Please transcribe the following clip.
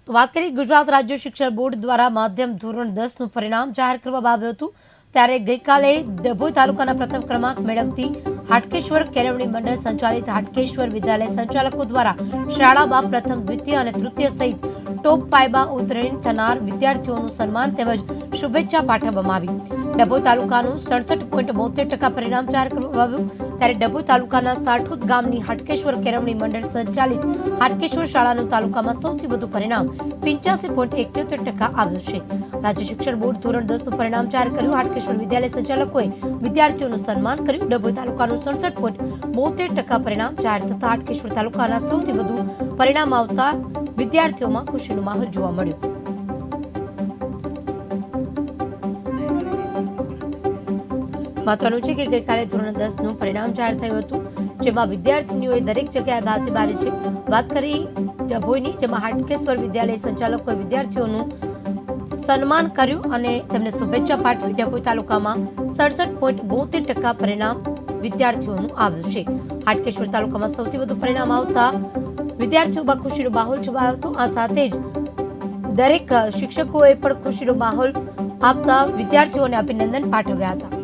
તો વાત કરીએ ગુજરાત રાજ્ય શિક્ષણ બોર્ડ દ્વારા માધ્યમ ધોરણ 10 નું પરિણામ જાહેર કરવામાં આવ્યું હતું। ત્યારે ગઈકાલે ડભોઈ તાલુકાના પ્રથમ ક્રમાંક મેળવતી હાટકેશ્વર કેળવણી મંડળ સંચાલિત હાટકેશ્વર વિદ્યાલય સંચાલકો દ્વારા શાળામાં પ્રથમ, દ્વિતીય અને તૃતીય સહિત ટોપ 5માં ઉત્તીર્ણ થનાર વિદ્યાર્થીઓનું સન્માન તેમજ શુભેચ્છા પાઠવવામાં આવી। ડભોઈ તાલુકાનું 67.72% પરિણામ જાહેર કરવામાં આવ્યું। ત્યારે ડભોઈ તાલુકાના સાઠોદ ગામની હાટકેશ્વર કેળવણી મંડળ સંચાલિત હાટકેશ્વર શાળાનું તાલુકામાં સૌથી વધુ પરિણામ 85.71% આવ્યું છે। રાજ્ય શિક્ષણ બોર્ડ ધોરણ 10 નું પરિણામ જાહેર કર્યું। હાટકેશ્વર વિદ્યાલય સંચાલકોએ વિદ્યાર્થીઓનું સન્માન કર્યું। ડભોઈ તાલુકાનું 67.72% પરિણામ જાહેર થતા હાટકેશ્વર તાલુકાના સૌથી વધુ પરિણામ આવતા વિદ્યાર્થીઓમાં ખુશીનો માહોલ જોવા મળ્યો। મહત્વનું છે કે ગઈકાલે ધોરણ 10 નું પરિણામ જાહેર થયું હતું, જેમાં વિદ્યાર્થીનીઓએ દરેક જગ્યાએ બાજી મારી છે। વાત કરી ડભોઈની, જેમાં હાટકેશ્વર વિદ્યાલય સંચાલકોએ વિદ્યાર્થીઓનું સન્માન કર્યું અને તેમને શુભેચ્છા પાઠવી। ડભોઈ તાલુકામાં 67.72% પરિણામ વિદ્યાર્થીઓનું આવ્યું છે। હાટકેશ્વર તાલુકામાં સૌથી વધુ પરિણામ આવતા વિદ્યાર્થીઓમાં ખુશીનો માહોલ છવાયો હતો। આ સાથે જ દરેક શિક્ષકોએ પણ ખુશીનો માહોલ આપતા વિદ્યાર્થીઓને અભિનંદન પાઠવ્યા હતા।